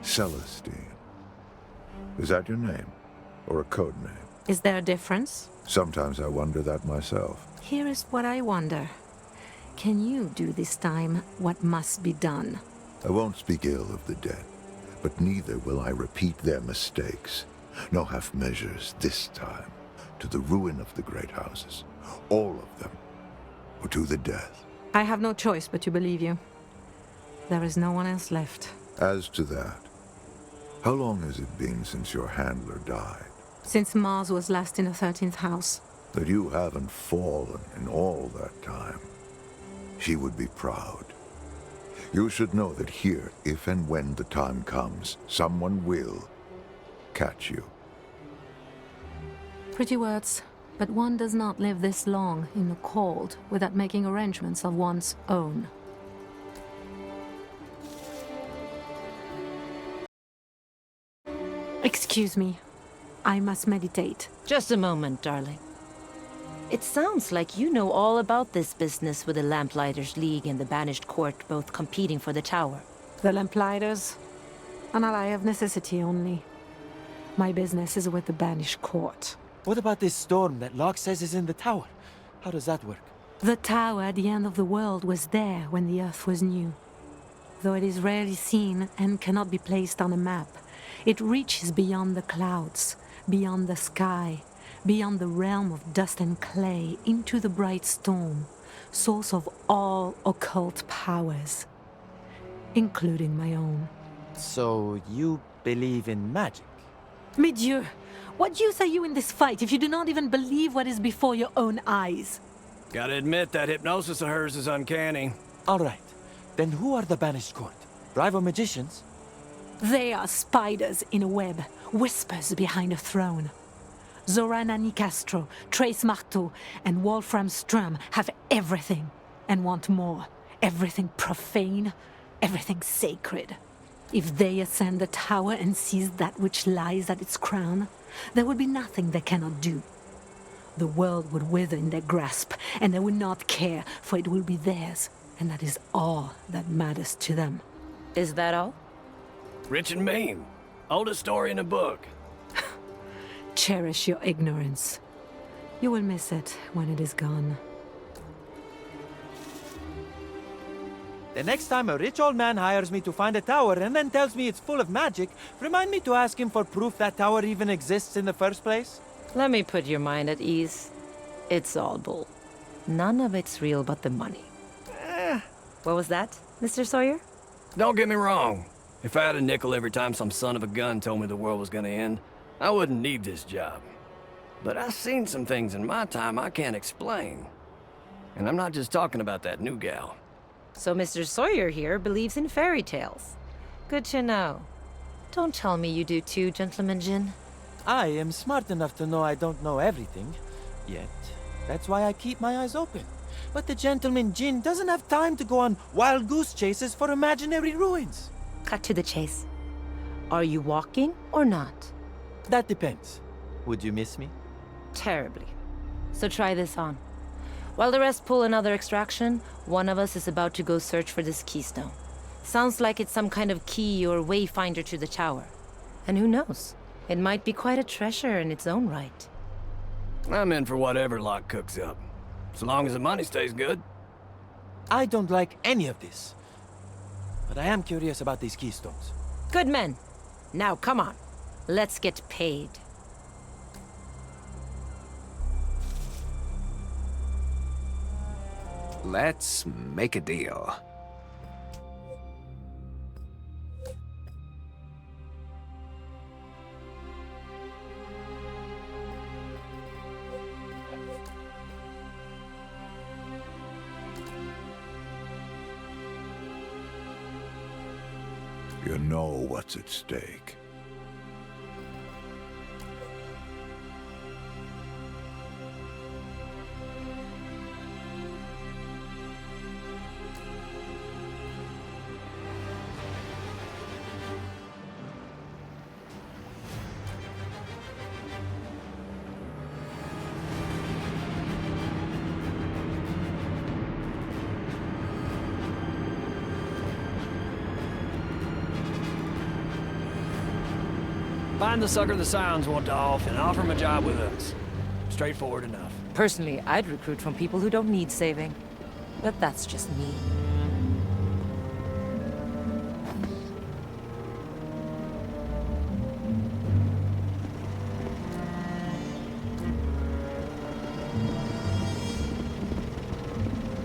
Celestine. Is that your name? Or a code name? Is there a difference? Sometimes I wonder that myself. Here is what I wonder. Can you do this time what must be done? I won't speak ill of the dead, but neither will I repeat their mistakes. No half measures this time. To the ruin of the great houses. All of them. Or to the death. I have no choice but to believe you. There is no one else left. As to that, how long has it been since your handler died? Since Mars was last in the 13th house. That you haven't fallen in all that time. She would be proud. You should know that here, if and when the time comes, someone will catch you. Pretty words, but one does not live this long in the cold without making arrangements of one's own. Excuse me. I must meditate. Just a moment, darling. It sounds like you know all about this business with the Lamplighters League and the Banished Court both competing for the tower. The Lamplighters? An ally of necessity only. My business is with the Banished Court. What about this storm that Locke says is in the tower? How does that work? The tower at the end of the world was there when the Earth was new. Though it is rarely seen and cannot be placed on a map, it reaches beyond the clouds, beyond the sky, beyond the realm of dust and clay, into the bright storm, source of all occult powers, including my own. So you believe in magic? Mais Dieu, what use are you in this fight if you do not even believe what is before your own eyes? Gotta admit, that hypnosis of hers is uncanny. All right. Then who are the Banished Court? Rival magicians? They are spiders in a web, whispers behind a throne. Zorana Nicastro, Trace Marteau, and Wolfram Strum have everything, and want more. Everything profane, everything sacred. If they ascend the tower and seize that which lies at its crown, there would be nothing they cannot do. The world would wither in their grasp, and they would not care, for it will be theirs, and that is all that matters to them. Is that all? Rich and mean. Oldest story in the book. Cherish your ignorance. You will miss it when it is gone. The next time a rich old man hires me to find a tower and then tells me it's full of magic, remind me to ask him for proof that tower even exists in the first place. Let me put your mind at ease. It's all bull. None of it's real but the money. What was that, Mr. Sawyer? Don't get me wrong. If I had a nickel every time some son of a gun told me the world was gonna end, I wouldn't need this job. But I've seen some things in my time I can't explain. And I'm not just talking about that new gal. So Mr. Sawyer here believes in fairy tales. Good to know. Don't tell me you do too, Gentleman Jin. I am smart enough to know I don't know everything. Yet, that's why I keep my eyes open. But the Gentleman Jin doesn't have time to go on wild goose chases for imaginary ruins. Cut to the chase. Are you walking or not? That depends. Would you miss me? Terribly. So try this on. While the rest pull another extraction, one of us is about to go search for this Keystone. Sounds like it's some kind of key or wayfinder to the tower. And who knows? It might be quite a treasure in its own right. I'm in for whatever Locke cooks up. So long as the money stays good. I don't like any of this. But I am curious about these Keystones. Good men. Now come on. Let's get paid. Let's make a deal. You know what's at stake. Find the sucker the Scions want off and offer him a job with us. Straightforward enough. Personally, I'd recruit from people who don't need saving. But that's just me.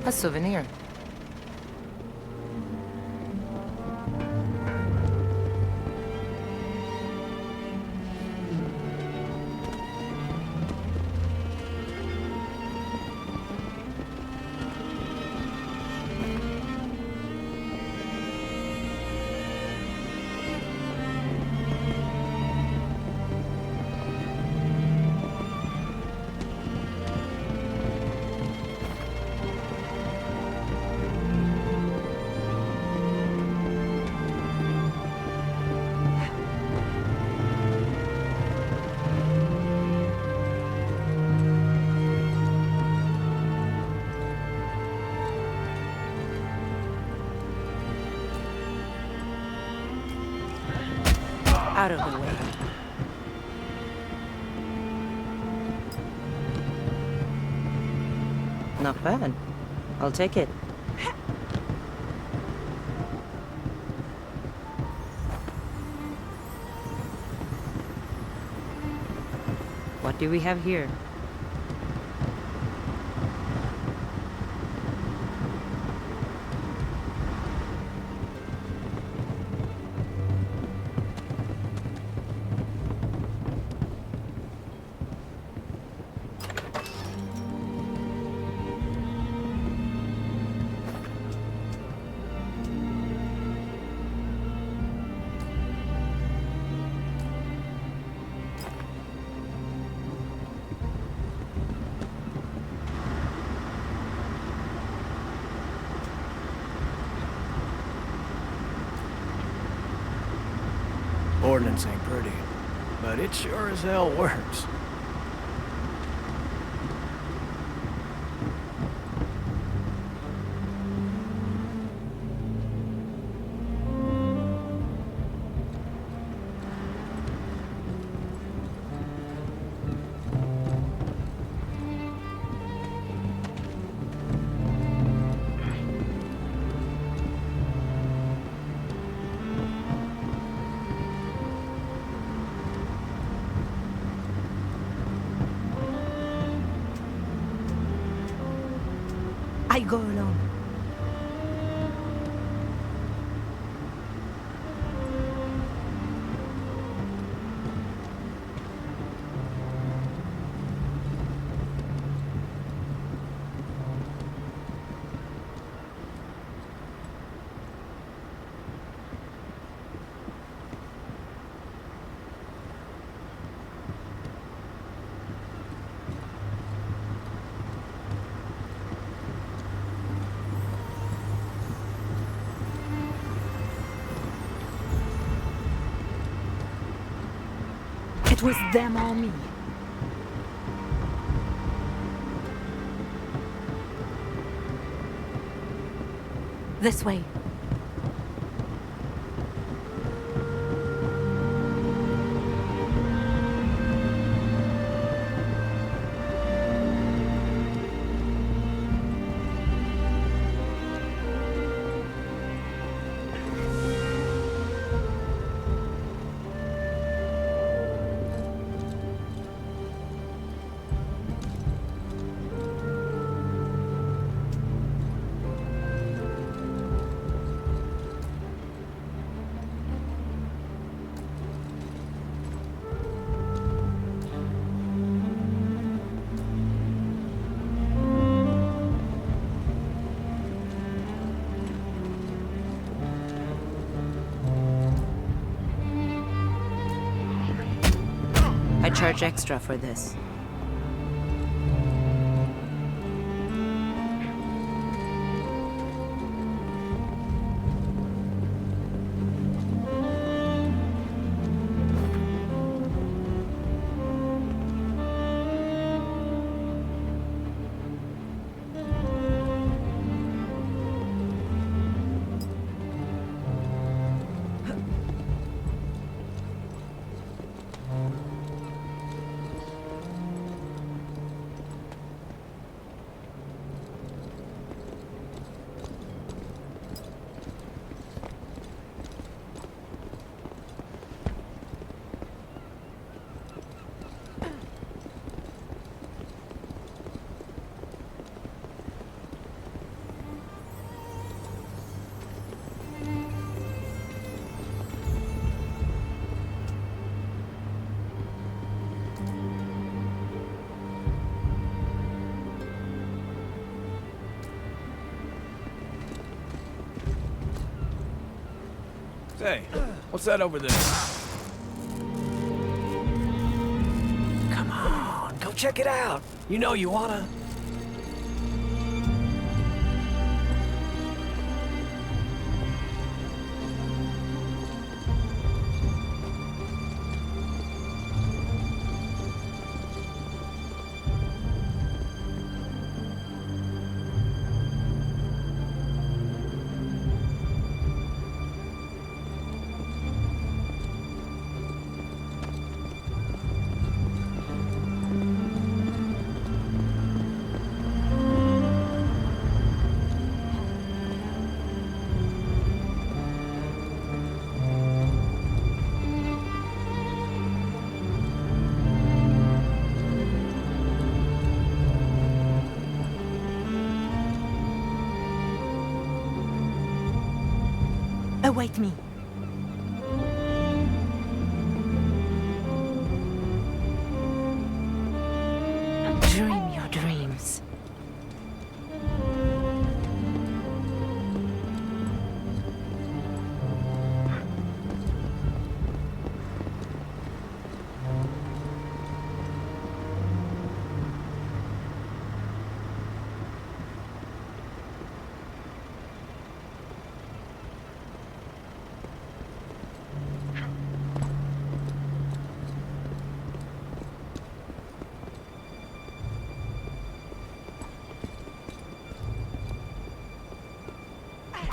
A souvenir. Out of the way. Not bad. I'll take it. What do we have here? Ordnance ain't pretty, but it sure as hell works. I go alone. It was them or me. This way. I charge extra for this. Hey, what's that over there? Come on, go check it out. You know you wanna. Await me. Dream your dreams.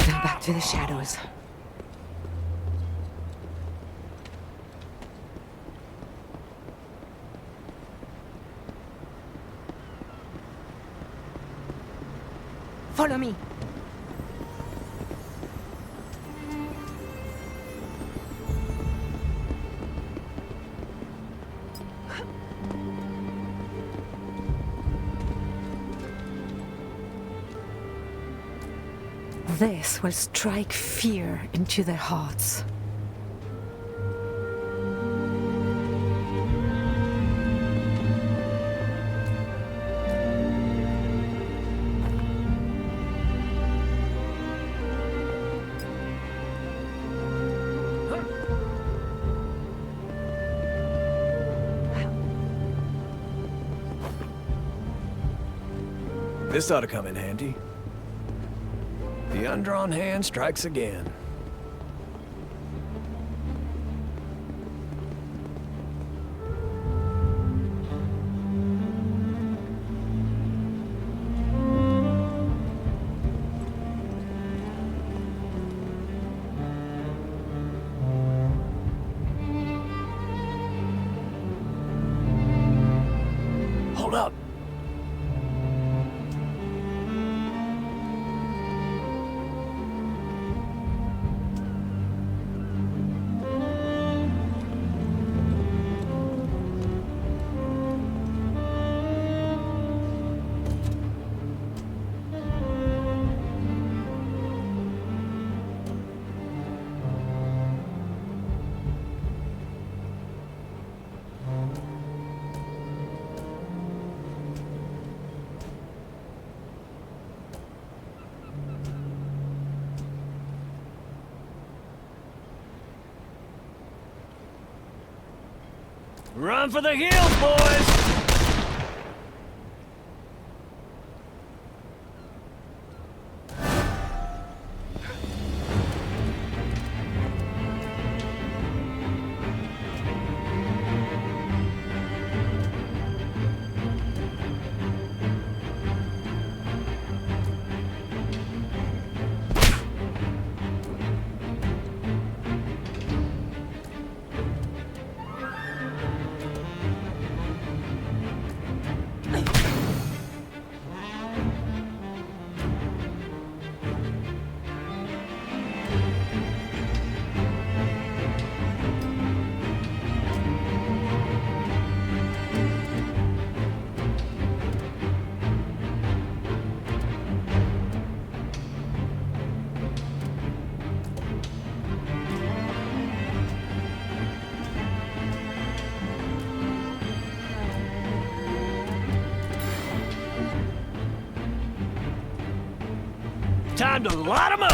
Now back to the shadows. Follow me. This will strike fear into their hearts. This ought to come in handy. The undrawn hand strikes again. Hold up. Run for the hills, boys! Time to light 'em up!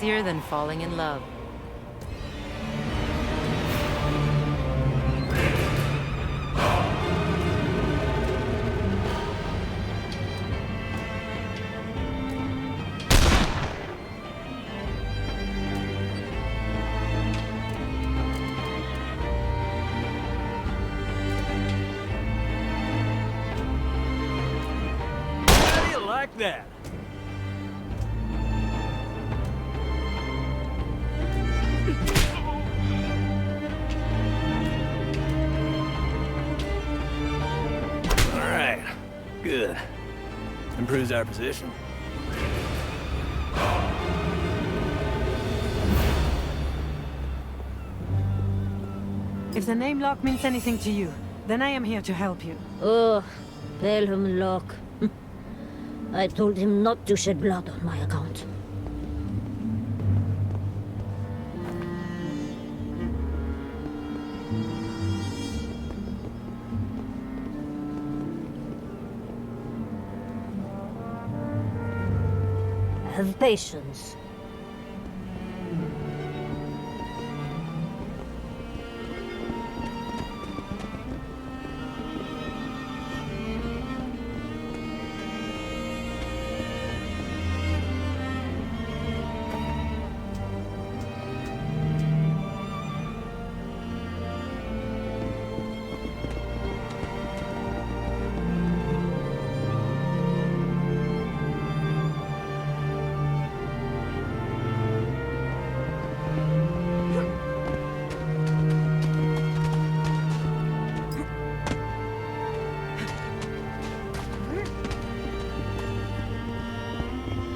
easier than falling in love. How do you like that? All right, good. Improves our position. If the name Locke means anything to you, then I am here to help you. Oh, Pelham Locke. I told him not to shed blood on my account. Have patience.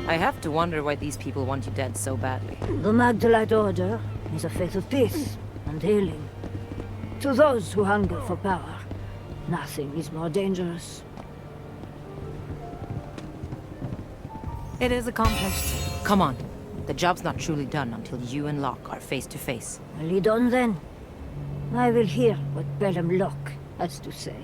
I have to wonder why these people want you dead so badly. The Magdalite Order is a faith of peace and healing. To those who hunger for power, nothing is more dangerous. It is accomplished. Come on. The job's not truly done until you and Locke are face to face. Lead on then. I will hear what Pelham Locke has to say.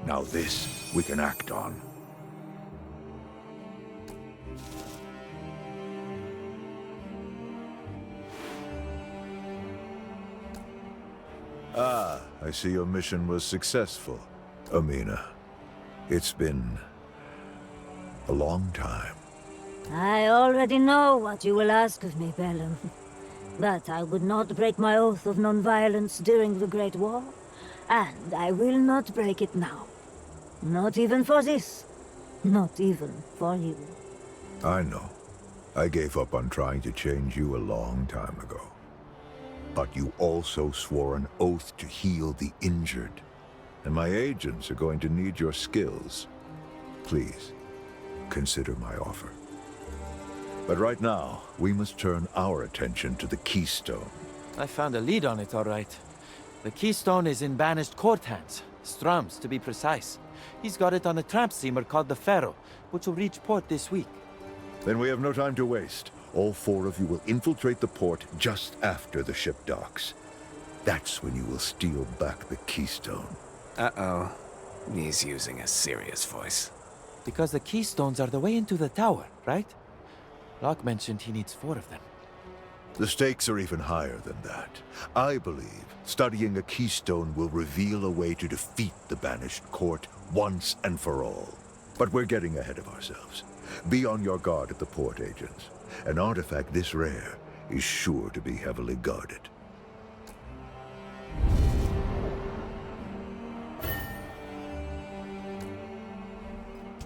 Now this we can act on. Ah, I see your mission was successful, Amina. It's been a long time. I already know what you will ask of me, Pelham. That I would not break my oath of non-violence during the Great War, and I will not break it now. Not even for this. Not even for you. I know. I gave up on trying to change you a long time ago. But you also swore an oath to heal the injured. And my agents are going to need your skills. Please, consider my offer. But right now, we must turn our attention to the Keystone. I found a lead on it, all right. The Keystone is in banished court hands. Strum's, to be precise. He's got it on a tramp steamer called the Pharaoh, which will reach port this week. Then we have no time to waste. All four of you will infiltrate the port just after the ship docks. That's when you will steal back the Keystone. Uh-oh. He's using a serious voice. Because the Keystones are the way into the tower, right? Locke mentioned he needs 4 of them. The stakes are even higher than that. I believe studying a Keystone will reveal a way to defeat the Banished Court once and for all. But we're getting ahead of ourselves. Be on your guard at the port, agents. An artifact this rare is sure to be heavily guarded.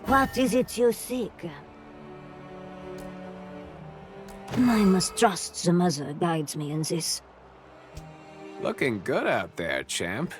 What is it you seek? I must trust the mother guides me in this. Looking good out there, champ.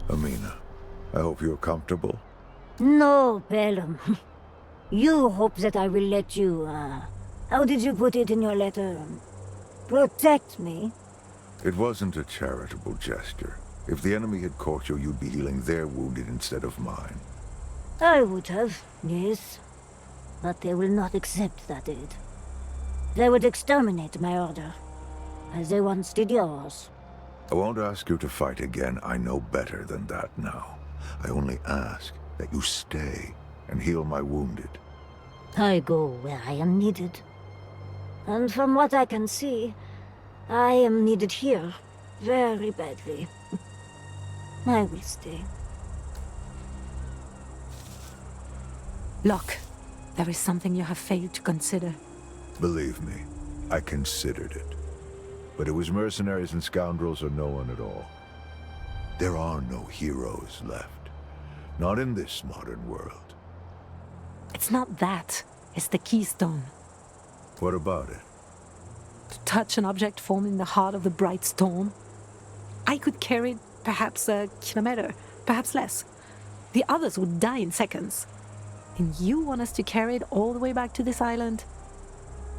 Amina, I hope you're comfortable. No, Pelham. You hope that I will let you, how did you put it in your letter? Protect me? It wasn't a charitable gesture. If the enemy had caught you, you'd be healing their wounded instead of mine. I would have, yes. But they will not accept that aid. They would exterminate my order, as they once did yours. I won't ask you to fight again. I know better than that now. I only ask that you stay and heal my wounded. I go where I am needed. And from what I can see, I am needed here very badly. I will stay. Locke, there is something you have failed to consider. Believe me, I considered it. But it was mercenaries and scoundrels or no one at all. There are no heroes left. Not in this modern world. It's not that. It's the Keystone. What about it? To touch an object formed in the heart of the bright storm. I could carry it perhaps a kilometer, perhaps less. The others would die in seconds. And you want us to carry it all the way back to this island?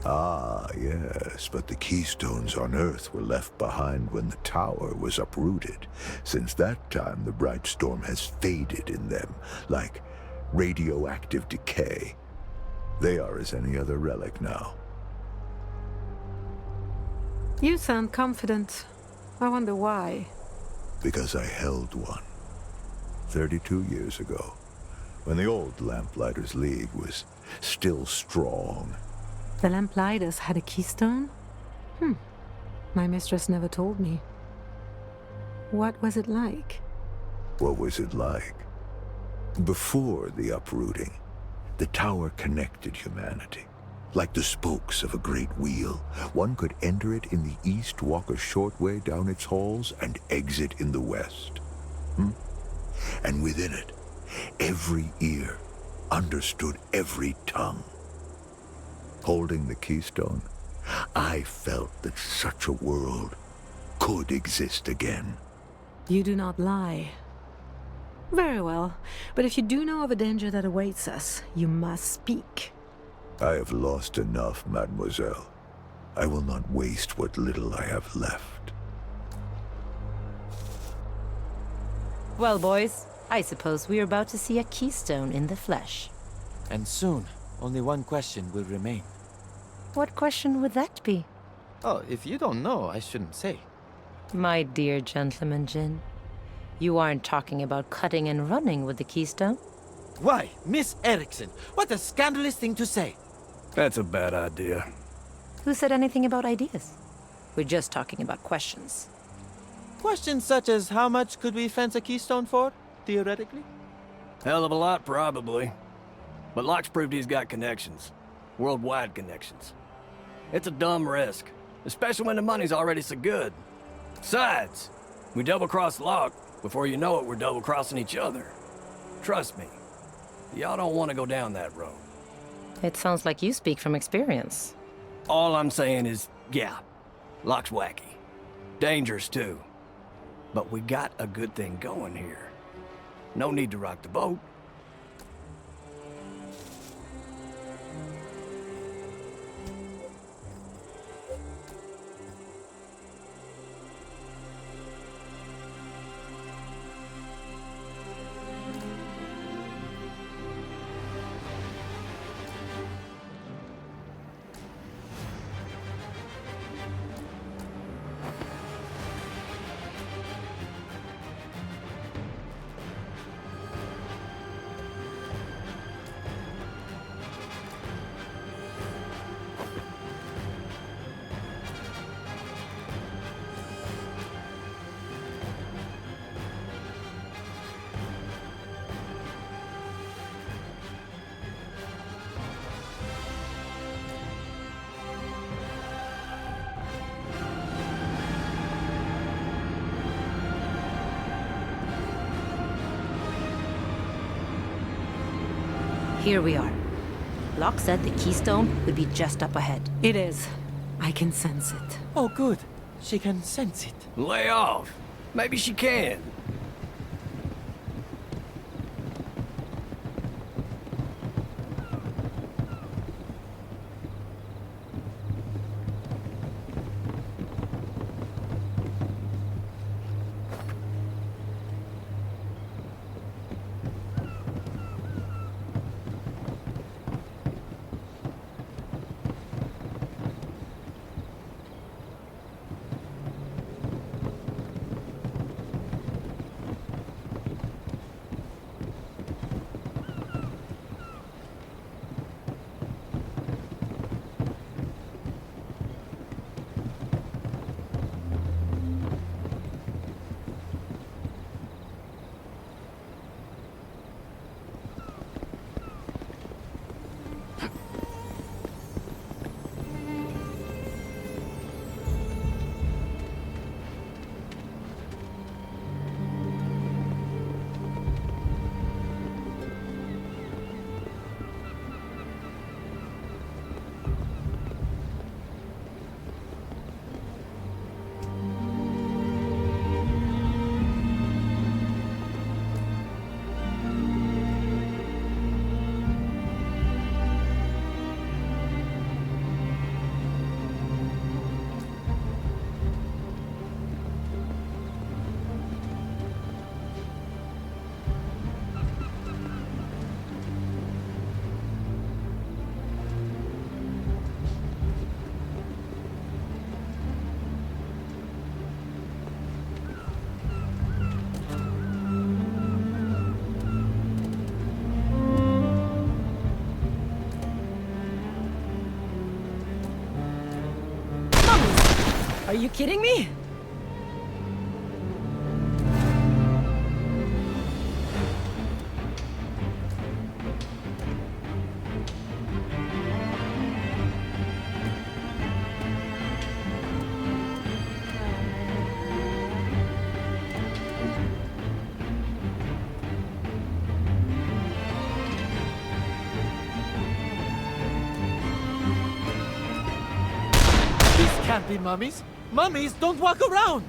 Ah, yes, but the Keystones on Earth were left behind when the tower was uprooted. Since that time, the bright storm has faded in them, like radioactive decay. They are as any other relic now. You sound confident. I wonder why. Because I held one. 32 years ago, when the old Lamplighters League was still strong. The Lamplighters had a Keystone? My mistress never told me. What was it like? What was it like? Before the uprooting, the tower connected humanity. Like the spokes of a great wheel, one could enter it in the east, walk a short way down its halls, and exit in the west. And within it, every ear understood every tongue. Holding the Keystone, I felt that such a world could exist again. You do not lie. Very well, but if you do know of a danger that awaits us, you must speak. I have lost enough, mademoiselle. I will not waste what little I have left. Well, boys, I suppose we are about to see a Keystone in the flesh. And soon, only one question will remain. What question would that be? Oh, if you don't know, I shouldn't say. My dear gentleman Jin, you aren't talking about cutting and running with the Keystone? Why, Miss Erickson, what a scandalous thing to say! That's a bad idea. Who said anything about ideas? We're just talking about questions. Questions such as how much could we fence a Keystone for, theoretically? Hell of a lot, probably. But Locke's proved he's got connections. Worldwide connections. It's a dumb risk, especially when the money's already so good. Besides, we double-cross Locke. Before you know it, we're double-crossing each other. Trust me, y'all don't want to go down that road. It sounds like you speak from experience. All I'm saying is, yeah, Locke's wacky. Dangerous, too. But we got a good thing going here. No need to rock the boat. Here we are. Locke said the Keystone would be just up ahead. It is. I can sense it. Oh, good. She can sense it. Lay off. Maybe she can. Are you kidding me? This can't be mummies. Mummies don't walk around!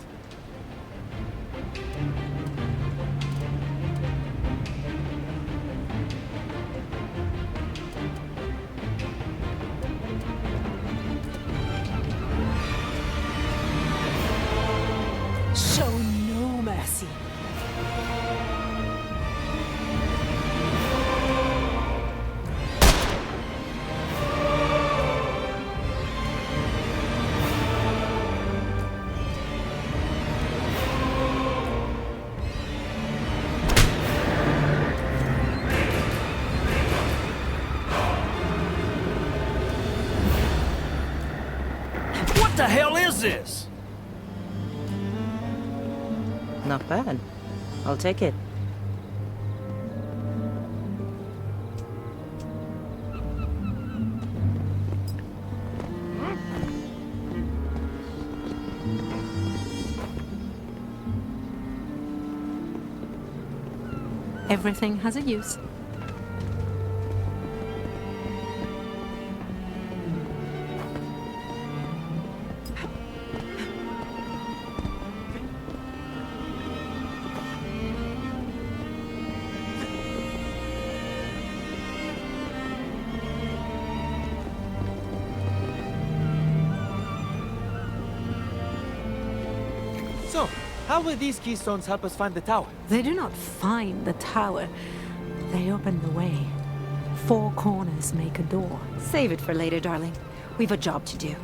Show no mercy. What the hell is this? Not bad. I'll take it. Everything has a use. So, how will these keystones help us find the tower? They do not find the tower. They open the way. 4 corners make a door. Save it for later, darling. We've a job to do.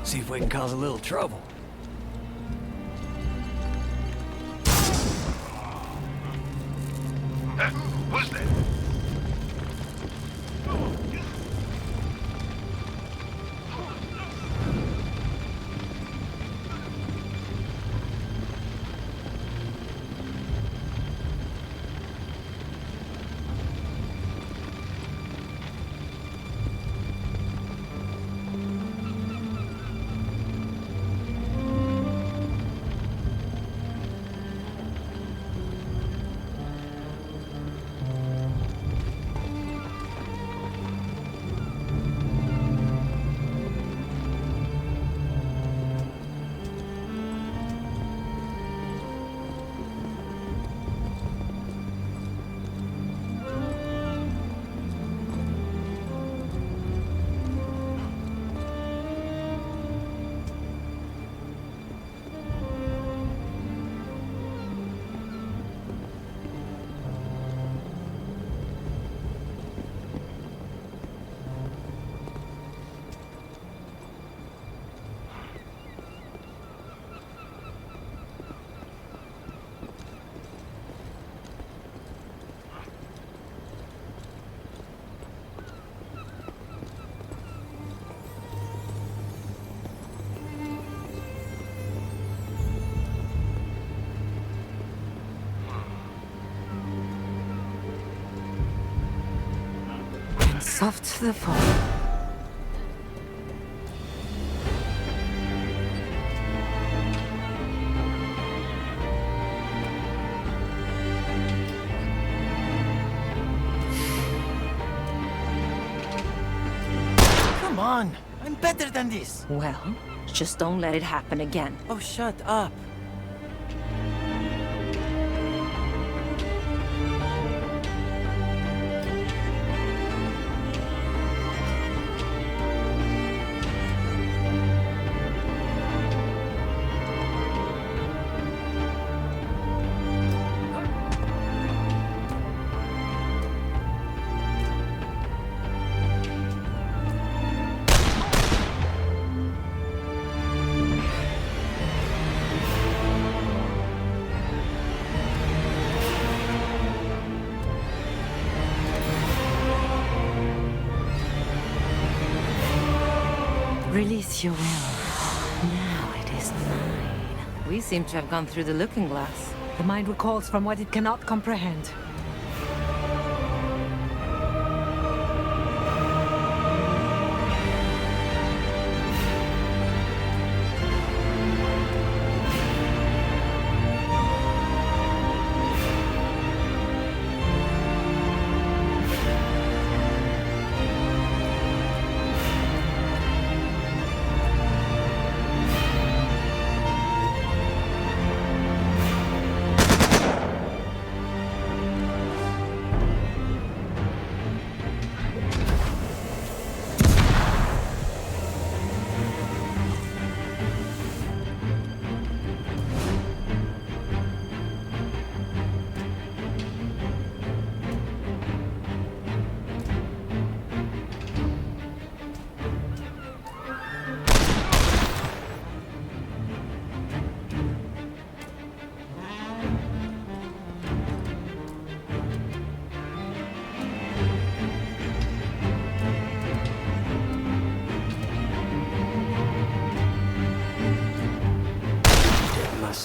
See if we can cause a little trouble. Who's that? Soft to the fall. Come on! I'm better than this! Well, just don't let it happen again. Oh, shut up. Release your will. Now it is mine. We seem to have gone through the looking glass. The mind recalls from what it cannot comprehend.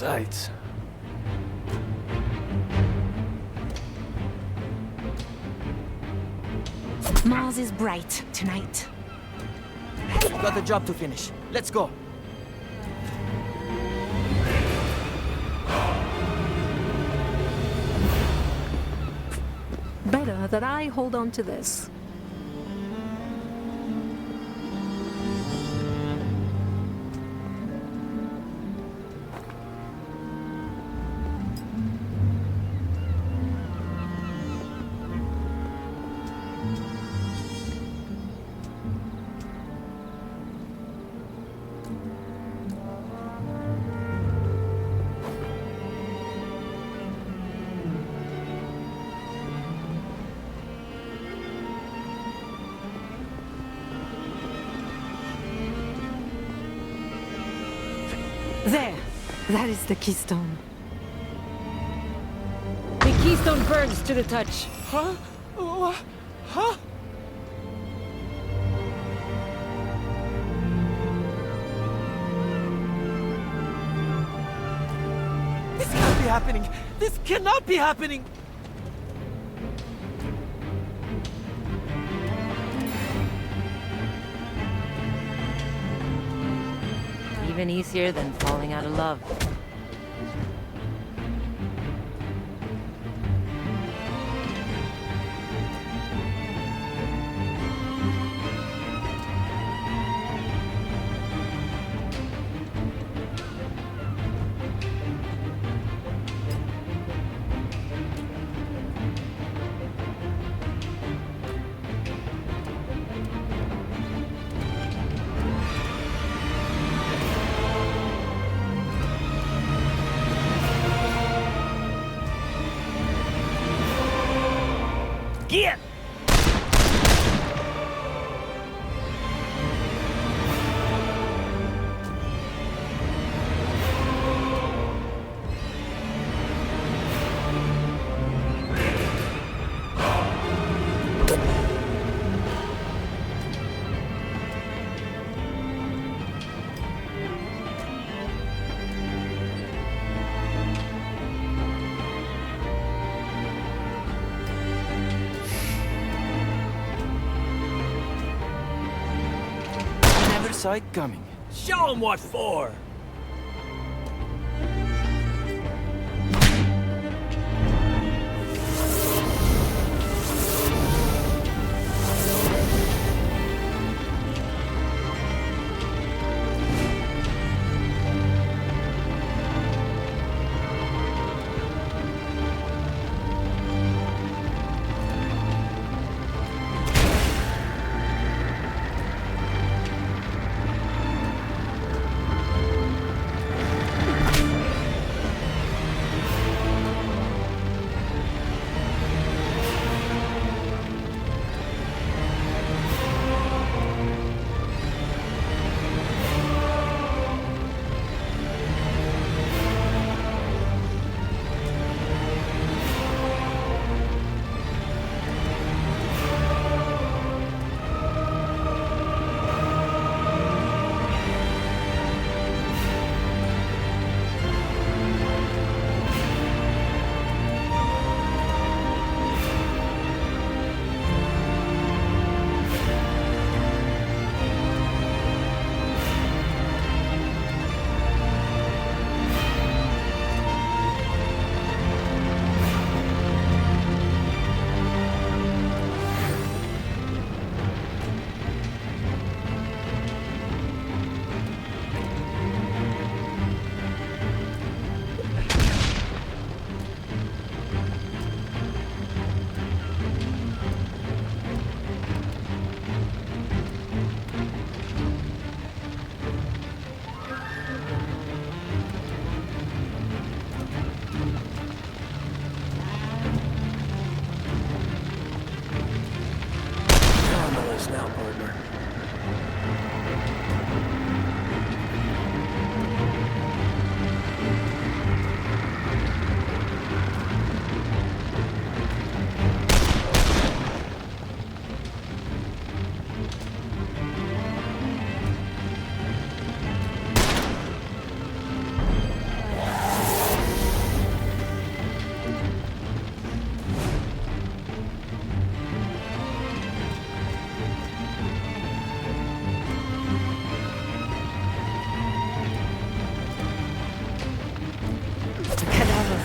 sights. Mars is bright tonight. We've got a job to finish. Let's go. Better that I hold on to this. There! That is the Keystone. The Keystone burns to the touch. Huh? Huh? This can't be happening! This cannot be happening! Even easier than falling out of love. Get! Saw it coming. Show 'em what for!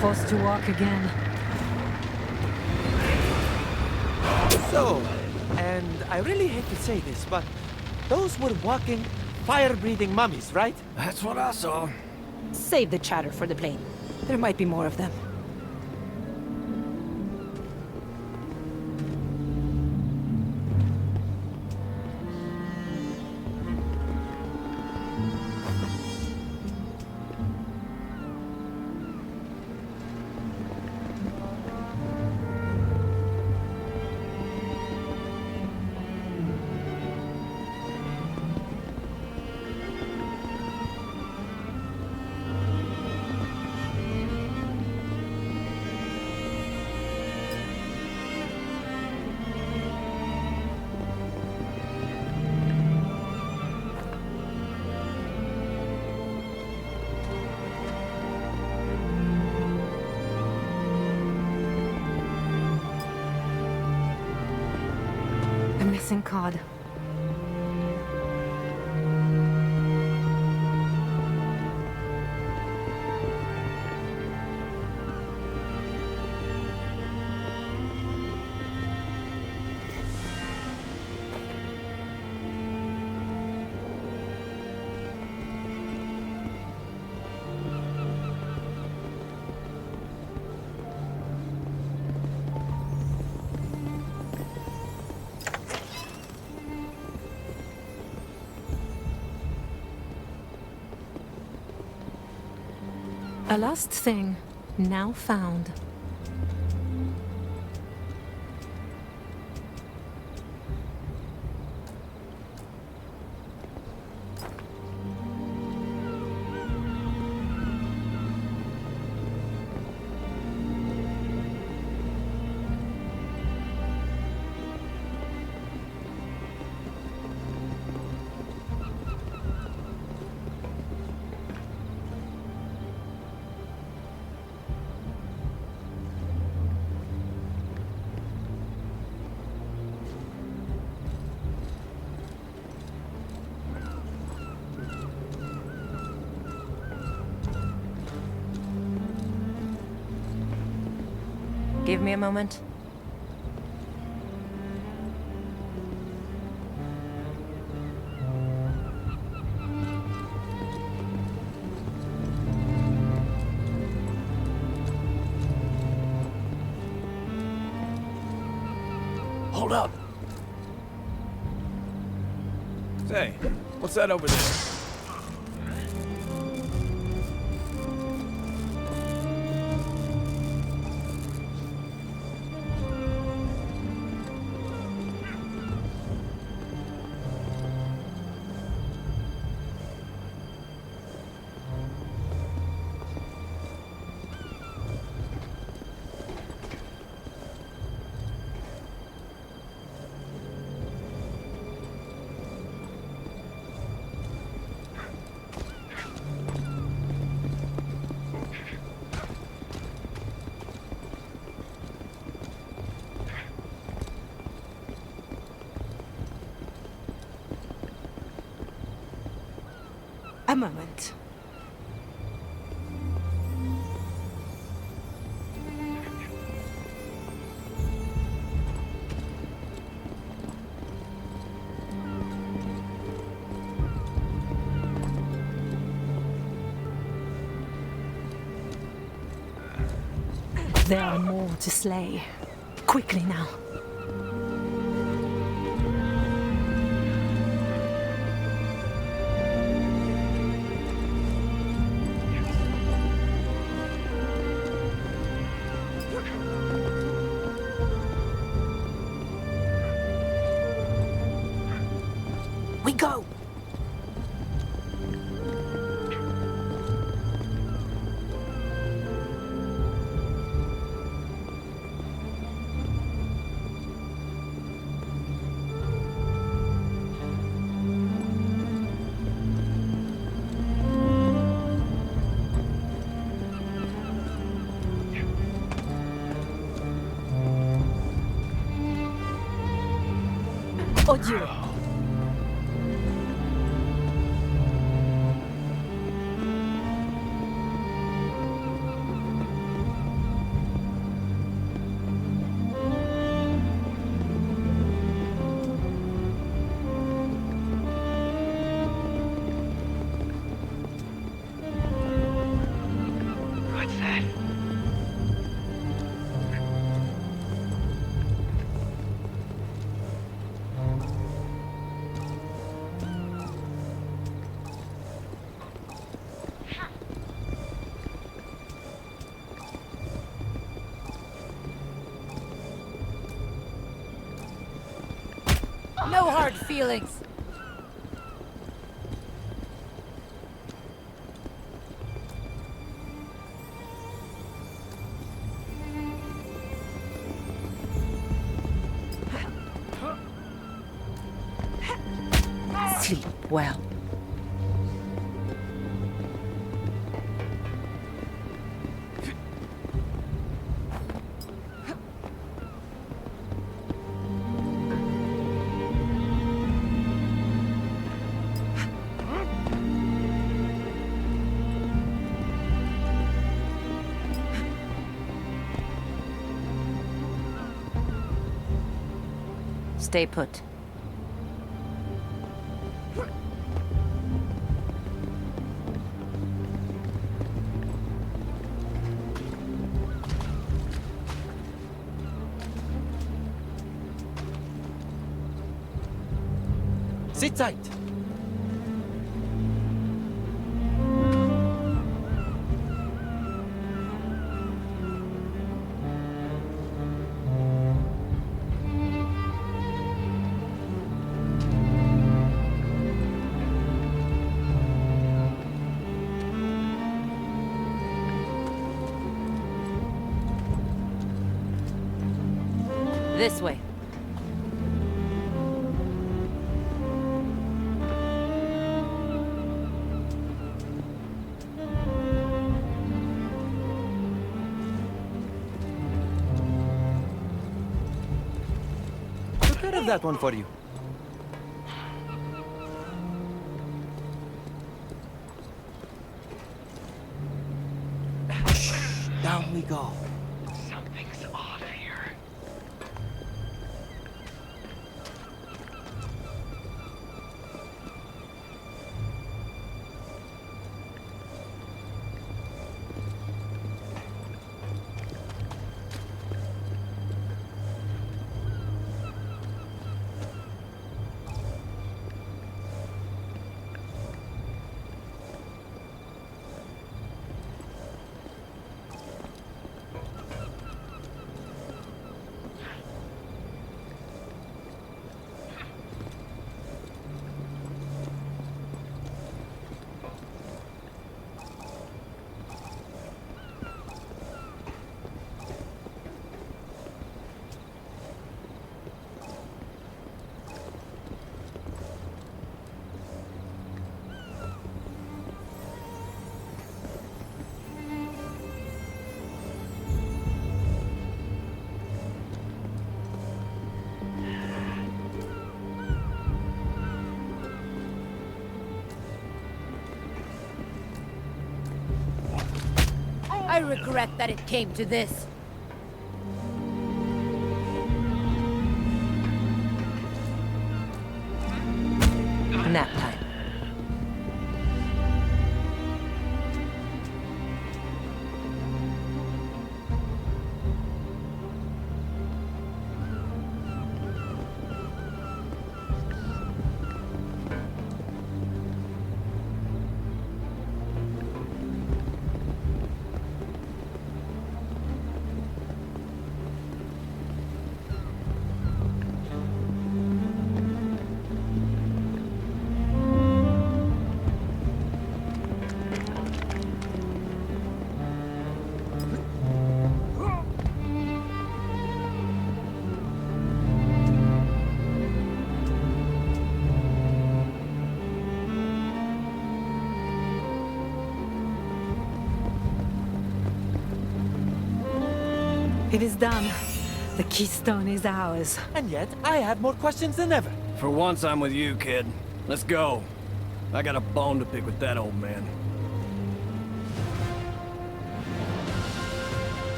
forced to walk again. So, and I really hate to say this, but those were walking, fire-breathing mummies, right? That's what I saw. Save the chatter for the plane. There might be more of them. A missing card. A last thing, now found. Give me a moment. Hold up. Say, what's that over there? A moment. There are more to slay. Quickly now. We go! Adieu. hurt feelings. Sleep well. Stay put. Sit tight. This way. Took care of that one for you. Down we go. Something's off here. I regret that it came to this. Nap time. It is done. The Keystone is ours. And yet, I have more questions than ever. For once, I'm with you, kid. Let's go. I got a bone to pick with that old man.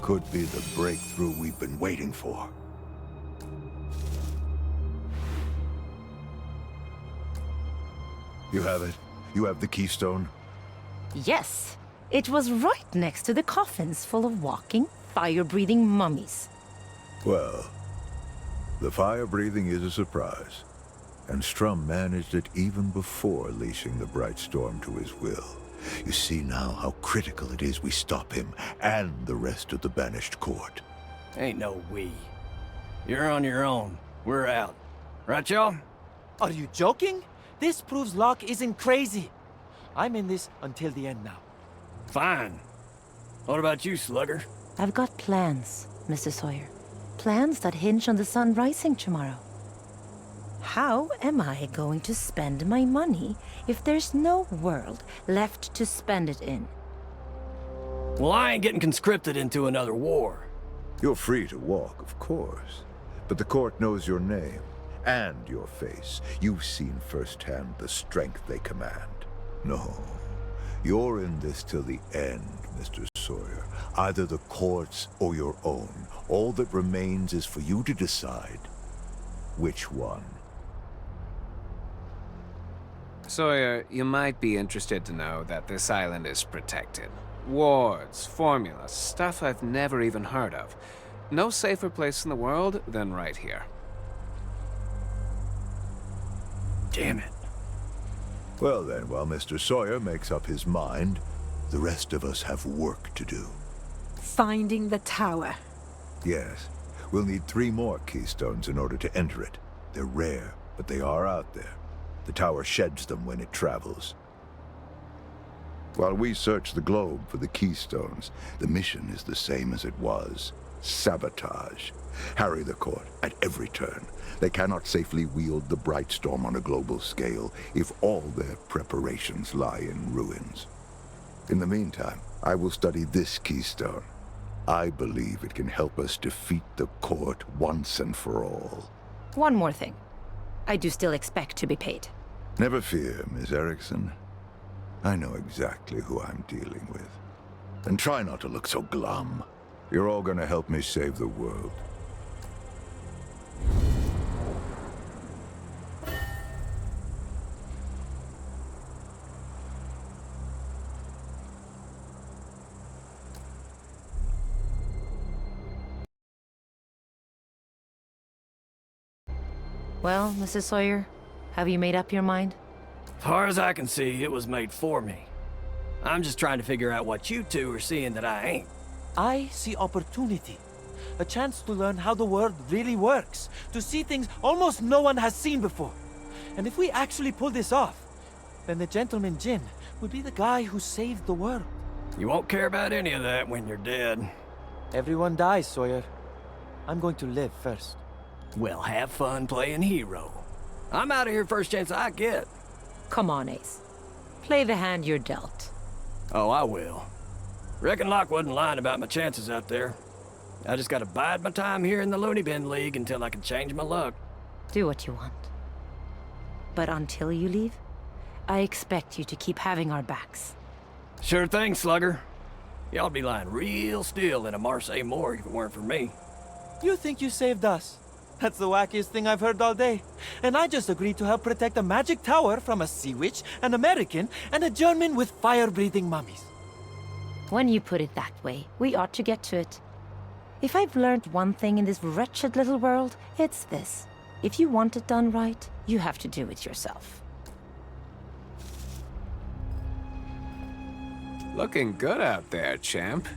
could be the breakthrough we've been waiting for. You have it? You have the Keystone? Yes, it was right next to the coffins full of walking, fire-breathing mummies. Well, the fire-breathing is a surprise. And Strum managed it even before leashing the Bright Storm to his will. You see now how critical it is we stop him and the rest of the banished court. Ain't no we. You're on your own. We're out. Right, y'all? Are you joking? This proves Locke isn't crazy. I'm in this until the end now. Fine. What about you, Slugger? I've got plans, Mr. Sawyer. Plans that hinge on the sun rising tomorrow. How am I going to spend my money if there's no world left to spend it in? Well, I ain't getting conscripted into another war. You're free to walk, of course. But the court knows your name and your face. You've seen firsthand the strength they command. No, you're in this till the end, Mr. Sawyer. Either the court's or your own. All that remains is for you to decide which one. Sawyer, you might be interested to know that this island is protected. Wards, formulas, stuff I've never even heard of. No safer place in the world than right here. Damn it. Well then, while Mr. Sawyer makes up his mind, the rest of us have work to do. Finding the tower. Yes, we'll need 3 more Keystones in order to enter it. They're rare, but they are out there. The tower sheds them when it travels. While we search the globe for the Keystones, the mission is the same as it was. Sabotage. Harry the court at every turn. They cannot safely wield the Bright Storm on a global scale if all their preparations lie in ruins. In the meantime, I will study this Keystone. I believe it can help us defeat the court once and for all. One more thing. I do still expect to be paid. Never fear, Miss Erickson. I know exactly who I'm dealing with. And try not to look so glum. You're all gonna help me save the world. Well, Mrs. Sawyer, have you made up your mind? As far as I can see, it was made for me. I'm just trying to figure out what you two are seeing that I ain't. I see opportunity. A chance to learn how the world really works. To see things almost no one has seen before. And if we actually pull this off, then the Gentleman Jin would be the guy who saved the world. You won't care about any of that when you're dead. Everyone dies, Sawyer. I'm going to live first. Well, have fun playing hero. I'm out of here first chance I get. Come on, Ace. Play the hand you're dealt. Oh, I will. Reckon Locke wasn't lying about my chances out there. I just gotta bide my time here in the Looney Bin League until I can change my luck. Do what you want. But until you leave, I expect you to keep having our backs. Sure thing, Slugger. Y'all'd be lying real still in a Marseille morgue if it weren't for me. You think you saved us? That's the wackiest thing I've heard all day. And I just agreed to help protect a magic tower from a sea witch, an American, and a German with fire-breathing mummies. When you put it that way, we ought to get to it. If I've learned one thing in this wretched little world, it's this. If you want it done right, you have to do it yourself. Looking good out there, champ.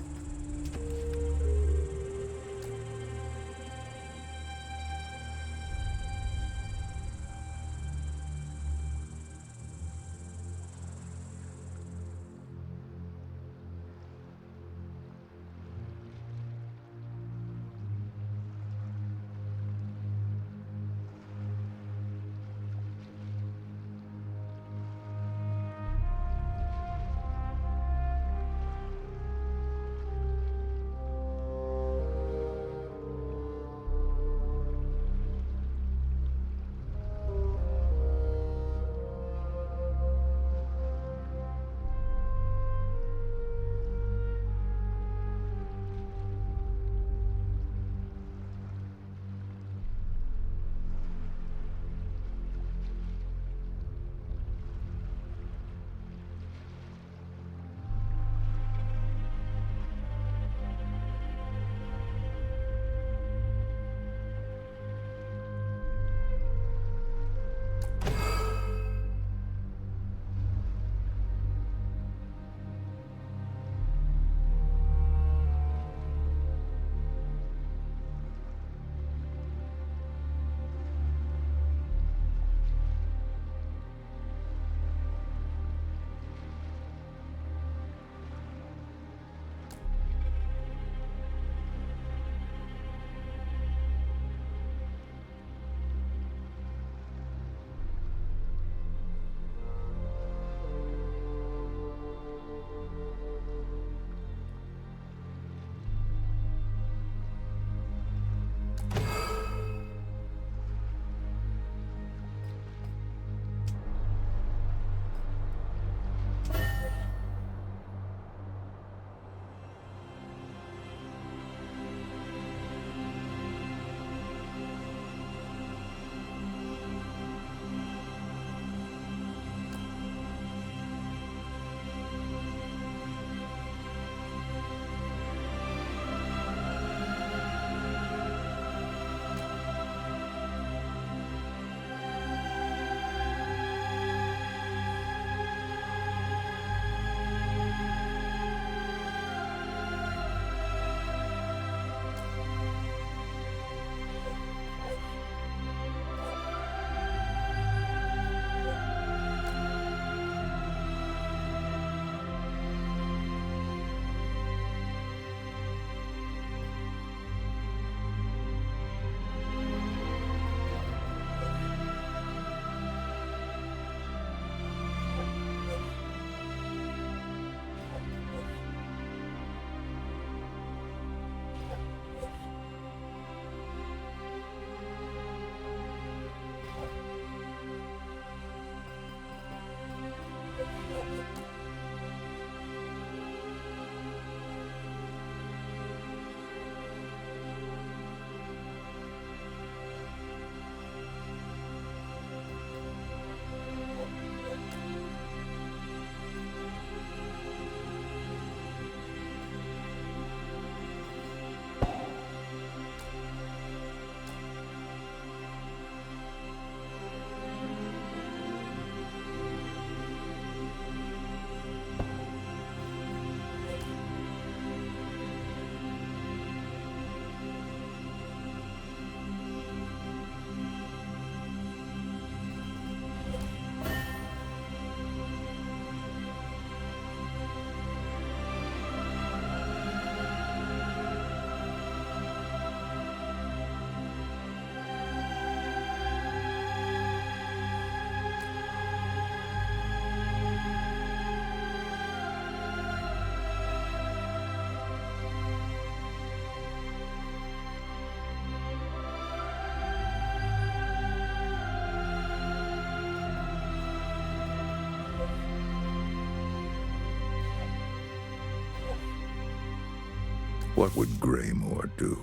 What would Greymore do?